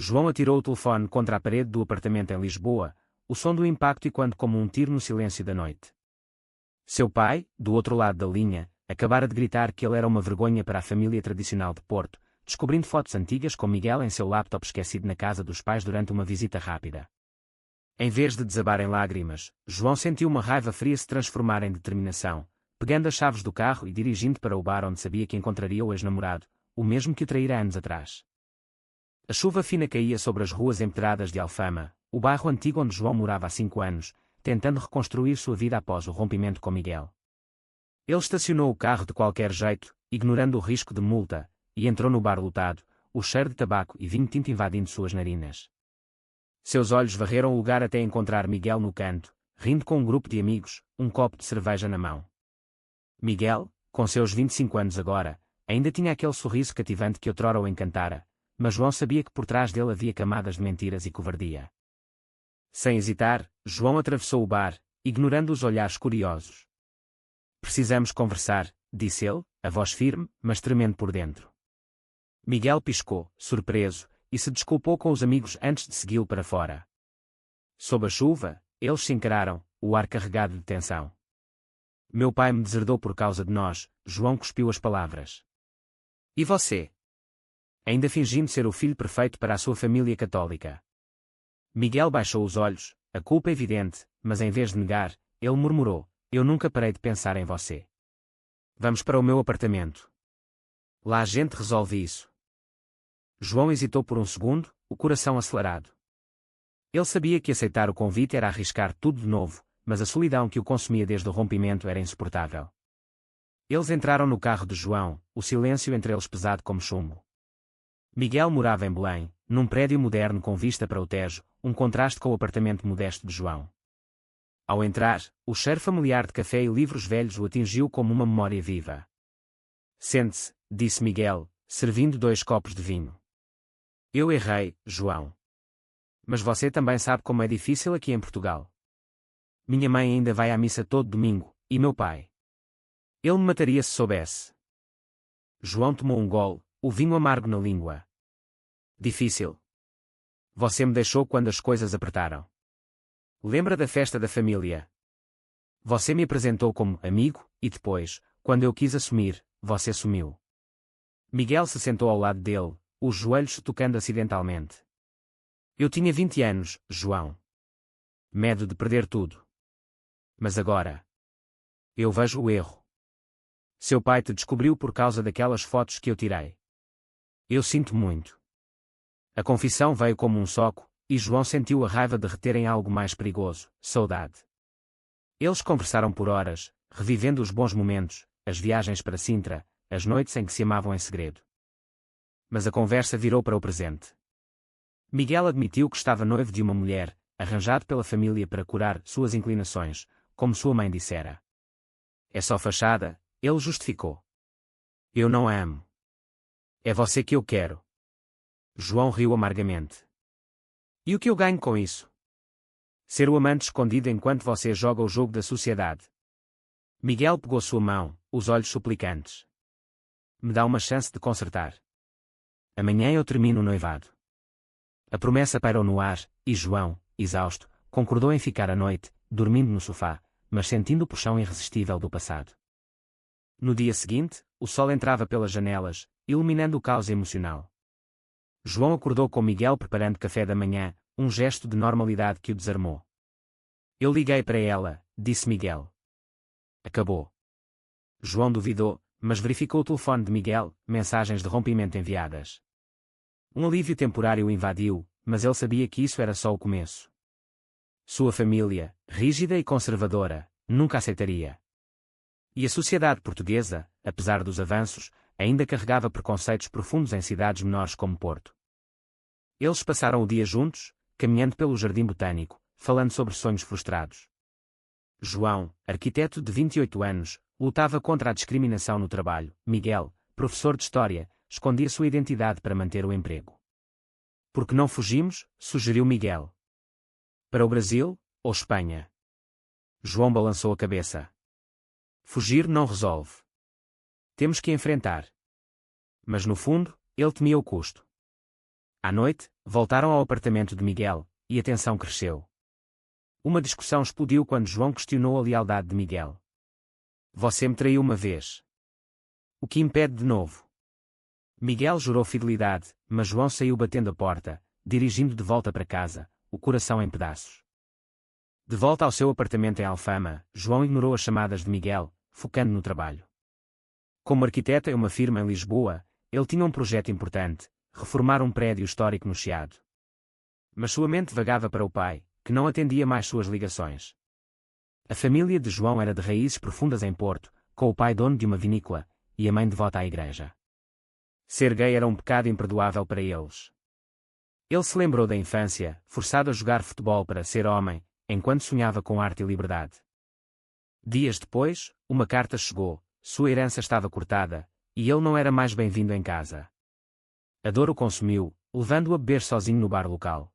João atirou o telefone contra a parede do apartamento em Lisboa, o som do impacto ecoando como um tiro no silêncio da noite. Seu pai, do outro lado da linha, acabara de gritar que ele era uma vergonha para a família tradicional de Porto, descobrindo fotos antigas com Miguel em seu laptop esquecido na casa dos pais durante uma visita rápida. Em vez de desabar em lágrimas, João sentiu uma raiva fria se transformar em determinação, pegando as chaves do carro e dirigindo para o bar onde sabia que encontraria o ex-namorado, o mesmo que o traíra anos atrás. A chuva fina caía sobre as ruas empedradas de Alfama, o bairro antigo onde João morava há 5 anos, tentando reconstruir sua vida após o rompimento com Miguel. Ele estacionou o carro de qualquer jeito, ignorando o risco de multa, e entrou no bar lotado, o cheiro de tabaco e vinho tinto invadindo suas narinas. Seus olhos varreram o lugar até encontrar Miguel no canto, rindo com um grupo de amigos, um copo de cerveja na mão. Miguel, com seus 25 anos agora, ainda tinha aquele sorriso cativante que outrora o encantara, mas João sabia que por trás dele havia camadas de mentiras e covardia. Sem hesitar, João atravessou o bar, ignorando os olhares curiosos. "Precisamos conversar", disse ele, a voz firme, mas tremendo por dentro. Miguel piscou, surpreso, e se desculpou com os amigos antes de segui-lo para fora. Sob a chuva, eles se encararam, o ar carregado de tensão. "Meu pai me deserdou por causa de nós", João cuspiu as palavras. "E você?", ainda fingindo ser o filho perfeito para a sua família católica. Miguel baixou os olhos, a culpa evidente, mas em vez de negar, ele murmurou: "Eu nunca parei de pensar em você. Vamos para o meu apartamento. Lá a gente resolve isso." João hesitou por um segundo, o coração acelerado. Ele sabia que aceitar o convite era arriscar tudo de novo, mas a solidão que o consumia desde o rompimento era insuportável. Eles entraram no carro de João, o silêncio entre eles pesado como chumbo. Miguel morava em Belém, num prédio moderno com vista para o Tejo, um contraste com o apartamento modesto de João. Ao entrar, o cheiro familiar de café e livros velhos o atingiu como uma memória viva. "Sente-se", disse Miguel, servindo 2 copos de vinho. "Eu errei, João. Mas você também sabe como é difícil aqui em Portugal. Minha mãe ainda vai à missa todo domingo, e meu pai. Ele me mataria se soubesse." João tomou um gole, o vinho amargo na língua. "Difícil. Você me deixou quando as coisas apertaram. Lembra da festa da família? Você me apresentou como amigo, e depois, quando eu quis assumir, você sumiu." Miguel se sentou ao lado dele, os joelhos tocando acidentalmente. "Eu tinha 20 anos, João. Medo de perder tudo. Mas agora eu vejo o erro. Seu pai te descobriu por causa daquelas fotos que eu tirei. Eu sinto muito." A confissão veio como um soco, e João sentiu a raiva de reterem algo mais perigoso: saudade. Eles conversaram por horas, revivendo os bons momentos, as viagens para Sintra, as noites em que se amavam em segredo. Mas a conversa virou para o presente. Miguel admitiu que estava noivo de uma mulher, arranjado pela família para curar suas inclinações, como sua mãe dissera. "É só fachada", ele justificou. "Eu não a amo. É você que eu quero." João riu amargamente. "E o que eu ganho com isso? Ser o amante escondido enquanto você joga o jogo da sociedade." Miguel pegou sua mão, os olhos suplicantes. "Me dá uma chance de consertar. Amanhã eu termino o noivado." A promessa pairou no ar, e João, exausto, concordou em ficar a noite, dormindo no sofá, mas sentindo o puxão irresistível do passado. No dia seguinte, o sol entrava pelas janelas, iluminando o caos emocional. João acordou com Miguel preparando café da manhã, um gesto de normalidade que o desarmou. "Eu liguei para ela", disse Miguel. "Acabou." João duvidou, mas verificou o telefone de Miguel, mensagens de rompimento enviadas. Um alívio temporário o invadiu, mas ele sabia que isso era só o começo. Sua família, rígida e conservadora, nunca aceitaria. E a sociedade portuguesa, apesar dos avanços, ainda carregava preconceitos profundos em cidades menores como Porto. Eles passaram o dia juntos, caminhando pelo jardim botânico, falando sobre sonhos frustrados. João, arquiteto de 28 anos, lutava contra a discriminação no trabalho. Miguel, professor de história, escondia sua identidade para manter o emprego. "Por que não fugimos?", sugeriu Miguel. "Para o Brasil, ou Espanha?" João balançou a cabeça. "Fugir não resolve. Temos que enfrentar." Mas no fundo, ele temia o custo. À noite, voltaram ao apartamento de Miguel, e a tensão cresceu. Uma discussão explodiu quando João questionou a lealdade de Miguel. Você me traiu uma vez. O que impede de novo? Miguel jurou fidelidade, mas João saiu batendo a porta, dirigindo de volta para casa, o coração em pedaços. De volta ao seu apartamento em Alfama, João ignorou as chamadas de Miguel, focando no trabalho. Como arquiteto em uma firma em Lisboa, ele tinha um projeto importante: reformar um prédio histórico no Chiado. Mas sua mente vagava para o pai, que não atendia mais suas ligações. A família de João era de raízes profundas em Porto, com o pai dono de uma vinícola, e a mãe devota à igreja. Ser gay era um pecado imperdoável para eles. Ele se lembrou da infância, forçado a jogar futebol para ser homem, enquanto sonhava com arte e liberdade. Dias depois, uma carta chegou, sua herança estava cortada, e ele não era mais bem-vindo em casa. A dor o consumiu, levando-o a beber sozinho no bar local.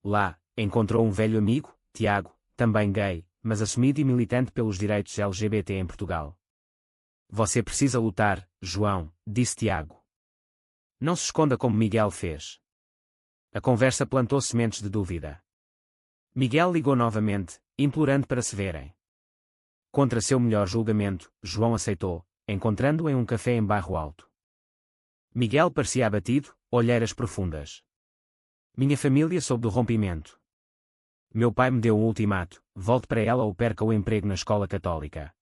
Lá, encontrou um velho amigo, Tiago, também gay, mas assumido e militante pelos direitos LGBT em Portugal. Você precisa lutar, João, disse Tiago. Não se esconda como Miguel fez. A conversa plantou sementes de dúvida. Miguel ligou novamente, implorando para se verem. Contra seu melhor julgamento, João aceitou, encontrando-o em um café em Bairro Alto. Miguel parecia abatido, olheiras profundas. Minha família soube do rompimento. Meu pai me deu um ultimato: volte para ela ou perca o emprego na escola católica.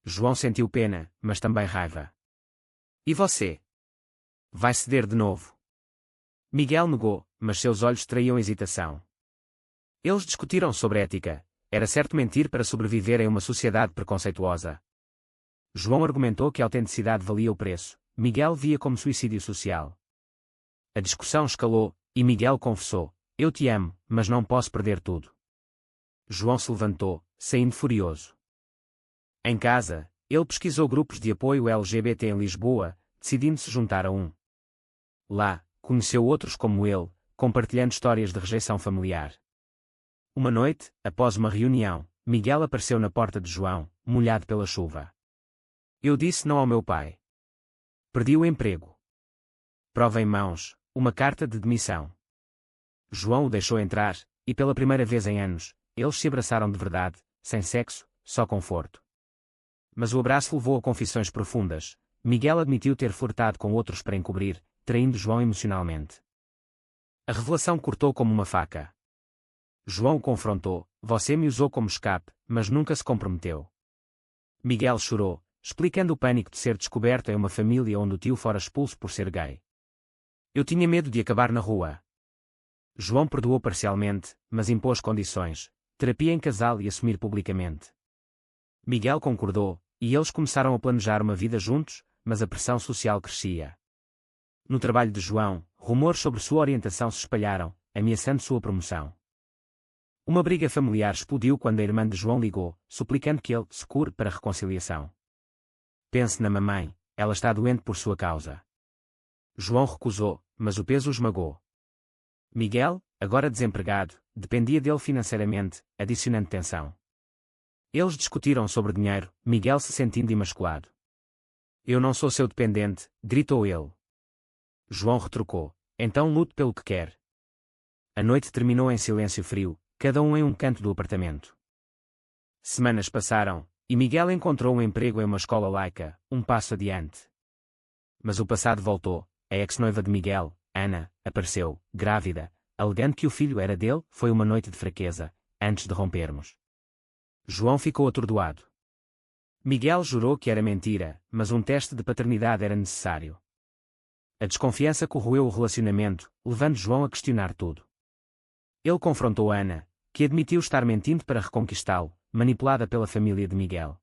João sentiu pena, mas também raiva. E você? Vai ceder de novo? Miguel negou, mas seus olhos traíam hesitação. Eles discutiram sobre ética. Era certo mentir para sobreviver em uma sociedade preconceituosa. João argumentou que a autenticidade valia o preço. Miguel via como suicídio social. A discussão escalou, e Miguel confessou: eu te amo, mas não posso perder tudo. João se levantou, saindo furioso. Em casa, ele pesquisou grupos de apoio LGBT em Lisboa, decidindo se juntar a um. Lá, conheceu outros como ele, compartilhando histórias de rejeição familiar. Uma noite, após uma reunião, Miguel apareceu na porta de João, molhado pela chuva. Eu disse não ao meu pai. Perdi o emprego. Prova em mãos, uma carta de demissão. João o deixou entrar, e pela primeira vez em anos, eles se abraçaram de verdade, sem sexo, só conforto. Mas o abraço levou a confissões profundas. Miguel admitiu ter flertado com outros para encobrir, traindo João emocionalmente. A revelação cortou como uma faca. João o confrontou: você me usou como escape, mas nunca se comprometeu. Miguel chorou, explicando o pânico de ser descoberto em uma família onde o tio fora expulso por ser gay. Eu tinha medo de acabar na rua. João perdoou parcialmente, mas impôs condições: terapia em casal e assumir publicamente. Miguel concordou, e eles começaram a planejar uma vida juntos, mas a pressão social crescia. No trabalho de João, rumores sobre sua orientação se espalharam, ameaçando sua promoção. Uma briga familiar explodiu quando a irmã de João ligou, suplicando que ele se cure para reconciliação. Pense na mamãe, ela está doente por sua causa. João recusou, mas o peso o esmagou. Miguel, agora desempregado, dependia dele financeiramente, adicionando tensão. Eles discutiram sobre dinheiro, Miguel se sentindo imasculado. Eu não sou seu dependente, gritou ele. João retrucou: então lute pelo que quer. A noite terminou em silêncio frio, cada um em um canto do apartamento. Semanas passaram, e Miguel encontrou um emprego em uma escola laica, um passo adiante. Mas o passado voltou. A ex-noiva de Miguel, Ana, apareceu, grávida, alegando que o filho era dele. Foi uma noite de fraqueza, antes de rompermos. João ficou atordoado. Miguel jurou que era mentira, mas um teste de paternidade era necessário. A desconfiança corroeu o relacionamento, levando João a questionar tudo. Ele confrontou Ana, que admitiu estar mentindo para reconquistá-lo, manipulada pela família de Miguel.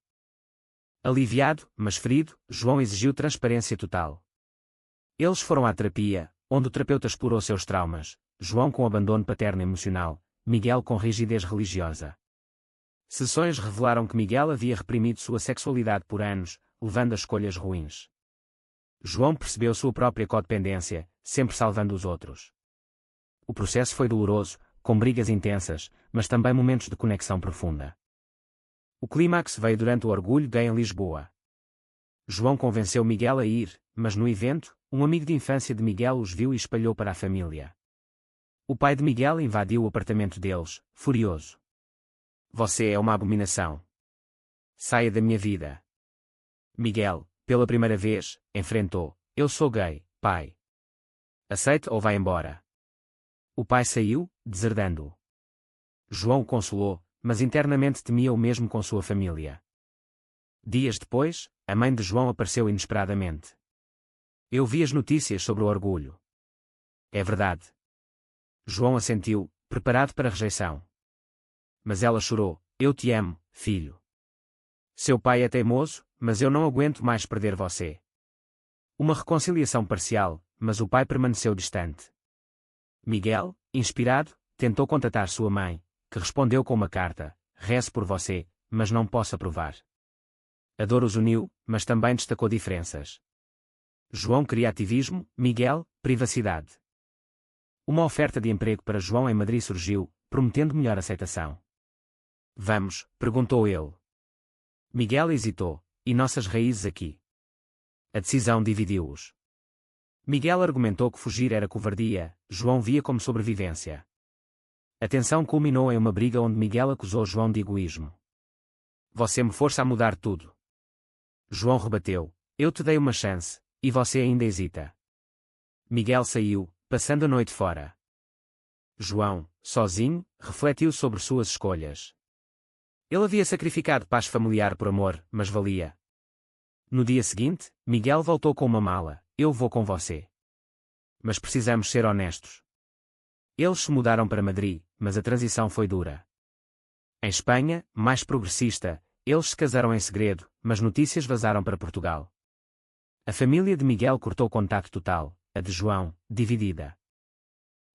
Aliviado, mas ferido, João exigiu transparência total. Eles foram à terapia, onde o terapeuta explorou seus traumas, João com abandono paterno emocional, Miguel com rigidez religiosa. Sessões revelaram que Miguel havia reprimido sua sexualidade por anos, levando a escolhas ruins. João percebeu sua própria codependência, sempre salvando os outros. O processo foi doloroso, com brigas intensas, mas também momentos de conexão profunda. O clímax veio durante o Orgulho Gay em Lisboa. João convenceu Miguel a ir, mas no evento, um amigo de infância de Miguel os viu e espalhou para a família. O pai de Miguel invadiu o apartamento deles, furioso. Você é uma abominação. Saia da minha vida. Miguel, pela primeira vez, enfrentou. Eu sou gay, pai. Aceite ou vá embora. O pai saiu, deserdando-o. João o consolou, mas internamente temia o mesmo com sua família. Dias depois, a mãe de João apareceu inesperadamente. Eu vi as notícias sobre o orgulho. É verdade. João assentiu, preparado para a rejeição. Mas ela chorou. Eu te amo, filho. Seu pai é teimoso, mas eu não aguento mais perder você. Uma reconciliação parcial, mas o pai permaneceu distante. Miguel, inspirado, tentou contatar sua mãe, que respondeu com uma carta: rezo por você, mas não posso aprovar. A dor os uniu, mas também destacou diferenças. João queria ativismo, Miguel, privacidade. Uma oferta de emprego para João em Madrid surgiu, prometendo melhor aceitação. Vamos? Perguntou ele. Miguel hesitou. E nossas raízes aqui? A decisão dividiu-os. Miguel argumentou que fugir era covardia, João via como sobrevivência. A tensão culminou em uma briga onde Miguel acusou João de egoísmo. Você me força a mudar tudo. João rebateu. Eu te dei uma chance, e você ainda hesita. Miguel saiu, passando a noite fora. João, sozinho, refletiu sobre suas escolhas. Ele havia sacrificado paz familiar por amor, mas valia. No dia seguinte, Miguel voltou com uma mala. Eu vou com você. Mas precisamos ser honestos. Eles se mudaram para Madrid, mas a transição foi dura. Em Espanha, mais progressista, eles se casaram em segredo, mas notícias vazaram para Portugal. A família de Miguel cortou contacto total, a de João, dividida.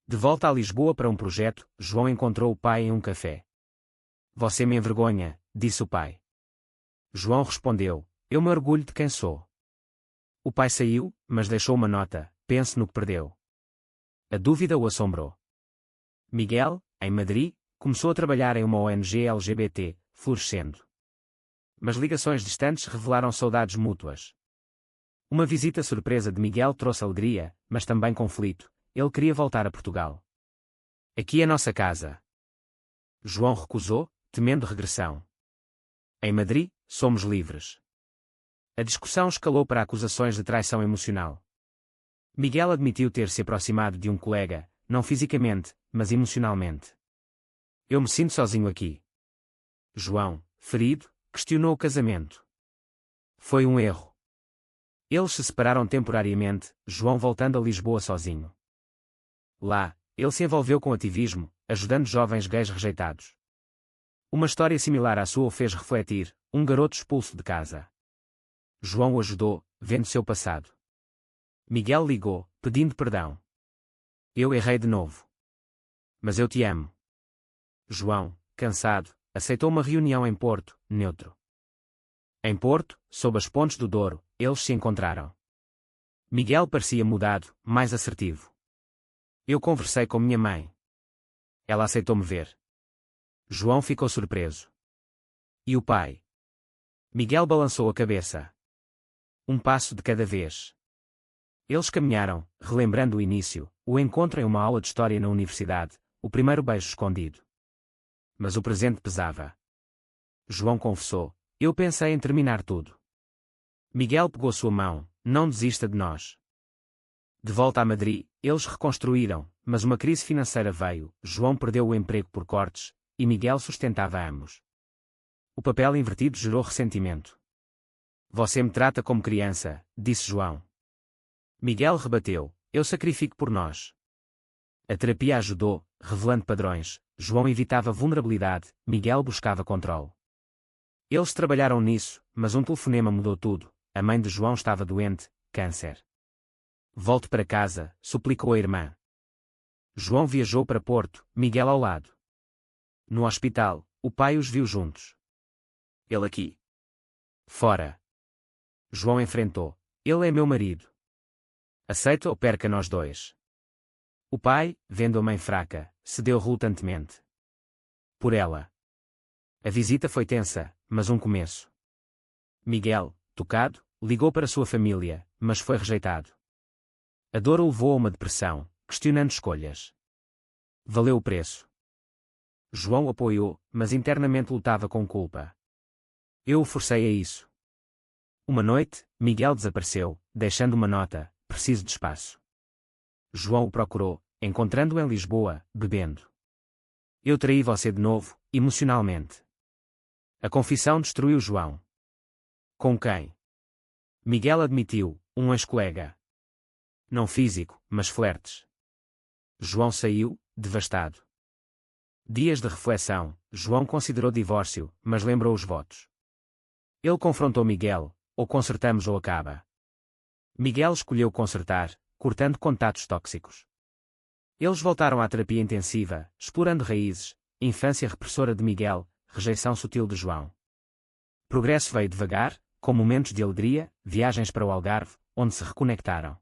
De volta a Lisboa para um projeto, João encontrou o pai em um café. Você me envergonha, disse o pai. João respondeu, eu me orgulho de quem sou. O pai saiu, mas deixou uma nota, pense no que perdeu. A dúvida o assombrou. Miguel, em Madrid, começou a trabalhar em uma ONG LGBT, florescendo. Mas ligações distantes revelaram saudades mútuas. Uma visita surpresa de Miguel trouxe alegria, mas também conflito. Ele queria voltar a Portugal. Aqui é nossa casa. João recusou, temendo regressão. Em Madrid, somos livres. A discussão escalou para acusações de traição emocional. Miguel admitiu ter se aproximado de um colega, não fisicamente, mas emocionalmente. Eu me sinto sozinho aqui. João, ferido, questionou o casamento. Foi um erro. Eles se separaram temporariamente, João voltando a Lisboa sozinho. Lá, ele se envolveu com ativismo, ajudando jovens gays rejeitados. Uma história similar à sua o fez refletir, um garoto expulso de casa. João o ajudou, vendo seu passado. Miguel ligou, pedindo perdão. Eu errei de novo. Mas eu te amo. João, cansado, aceitou uma reunião em Porto, neutro. Em Porto, sob as pontes do Douro, eles se encontraram. Miguel parecia mudado, mais assertivo. Eu conversei com minha mãe. Ela aceitou-me ver. João ficou surpreso. E o pai? Miguel balançou a cabeça. Um passo de cada vez. Eles caminharam, relembrando o início, o encontro em uma aula de história na universidade, o primeiro beijo escondido. Mas o presente pesava. João confessou, eu pensei em terminar tudo. Miguel pegou sua mão, não desista de nós. De volta a Madrid, eles reconstruíram, mas uma crise financeira veio, João perdeu o emprego por cortes, e Miguel sustentava ambos. O papel invertido gerou ressentimento. Você me trata como criança, disse João. Miguel rebateu, eu sacrifico por nós. A terapia ajudou, revelando padrões, João evitava vulnerabilidade, Miguel buscava controle. Eles trabalharam nisso, mas um telefonema mudou tudo, a mãe de João estava doente, câncer. Volte para casa, suplicou a irmã. João viajou para Porto, Miguel ao lado. No hospital, o pai os viu juntos. Ele aqui. Fora. João enfrentou. Ele é meu marido. Aceita ou perca nós dois. O pai, vendo a mãe fraca, cedeu relutantemente. Por ela. A visita foi tensa, mas um começo. Miguel, tocado, ligou para sua família, mas foi rejeitado. A dor o levou a uma depressão, questionando escolhas. Valeu o preço. João apoiou, mas internamente lutava com culpa. Eu o forcei a isso. Uma noite, Miguel desapareceu, deixando uma nota: preciso de espaço. João o procurou, encontrando-o em Lisboa, bebendo. Eu traí você de novo, emocionalmente. A confissão destruiu João. Com quem? Miguel admitiu: um ex-colega. Não físico, mas flertes. João saiu, devastado. Dias de reflexão, João considerou divórcio, mas lembrou os votos. Ele confrontou Miguel: ou consertamos ou acaba. Miguel escolheu consertar, cortando contatos tóxicos. Eles voltaram à terapia intensiva, explorando raízes, infância repressora de Miguel, rejeição sutil de João. Progresso veio devagar, com momentos de alegria, viagens para o Algarve, onde se reconectaram.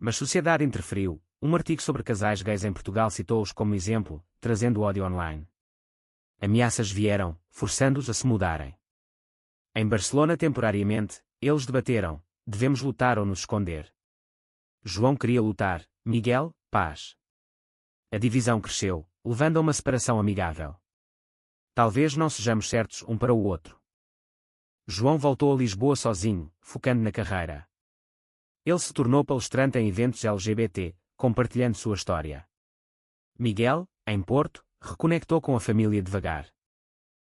Mas sociedade interferiu. Um artigo sobre casais gays em Portugal citou-os como exemplo, trazendo ódio online. Ameaças vieram, forçando-os a se mudarem. Em Barcelona temporariamente, eles debateram: devemos lutar ou nos esconder? João queria lutar, Miguel, paz. A divisão cresceu, levando a uma separação amigável. Talvez não sejamos certos um para o outro. João voltou a Lisboa sozinho, focando na carreira. Ele se tornou palestrante em eventos LGBT, compartilhando sua história. Miguel, em Porto, reconectou com a família devagar.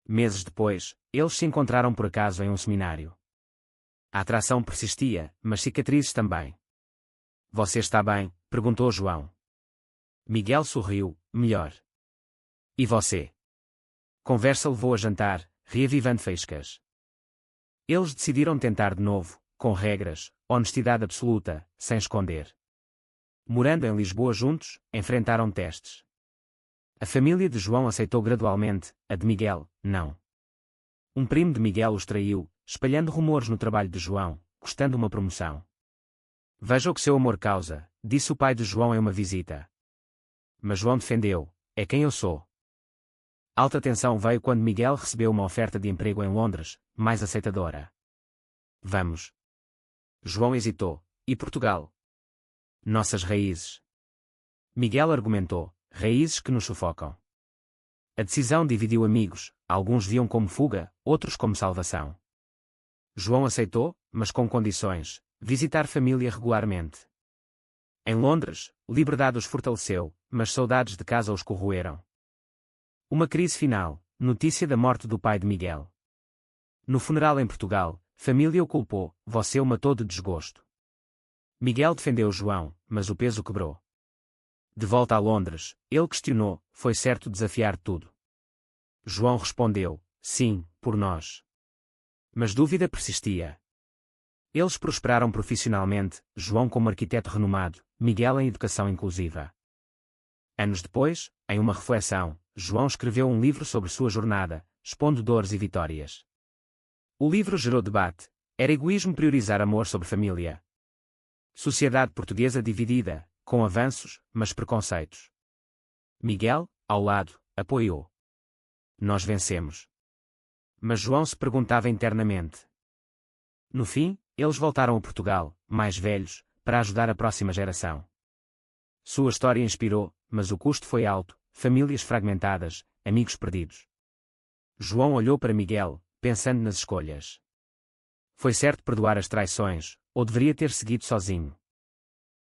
Meses depois, eles se encontraram por acaso em um seminário. A atração persistia, mas cicatrizes também. Você está bem? Perguntou João. Miguel sorriu: melhor. E você? Conversa levou a jantar, reavivando faíscas. Eles decidiram tentar de novo, com regras, honestidade absoluta, sem esconder. Morando em Lisboa juntos, enfrentaram testes. A família de João aceitou gradualmente, a de Miguel, não. Um primo de Miguel os traiu, espalhando rumores no trabalho de João, custando uma promoção. Veja o que seu amor causa, disse o pai de João em uma visita. Mas João defendeu: é quem eu sou. Alta tensão veio quando Miguel recebeu uma oferta de emprego em Londres, mais aceitadora. Vamos. João hesitou: e Portugal? Nossas raízes. Miguel argumentou: raízes que nos sufocam. A decisão dividiu amigos, alguns viam como fuga, outros como salvação. João aceitou, mas com condições: visitar família regularmente. Em Londres, liberdade os fortaleceu, mas saudades de casa os corroeram. Uma crise final, notícia da morte do pai de Miguel. No funeral em Portugal, família o culpou: você o matou de desgosto. Miguel defendeu João, mas o peso quebrou. De volta a Londres, ele questionou: foi certo desafiar tudo? João respondeu: sim, por nós. Mas dúvida persistia. Eles prosperaram profissionalmente, João como arquiteto renomado, Miguel em educação inclusiva. Anos depois, em uma reflexão, João escreveu um livro sobre sua jornada, expondo dores e vitórias. O livro gerou debate: era egoísmo priorizar amor sobre família? Sociedade portuguesa dividida, com avanços, mas preconceitos. Miguel, ao lado, apoiou. Nós vencemos. Mas João se perguntava internamente. No fim, eles voltaram a Portugal, mais velhos, para ajudar a próxima geração. Sua história inspirou, mas o custo foi alto: famílias fragmentadas, amigos perdidos. João olhou para Miguel, pensando nas escolhas. Foi certo perdoar as traições, ou deveria ter seguido sozinho?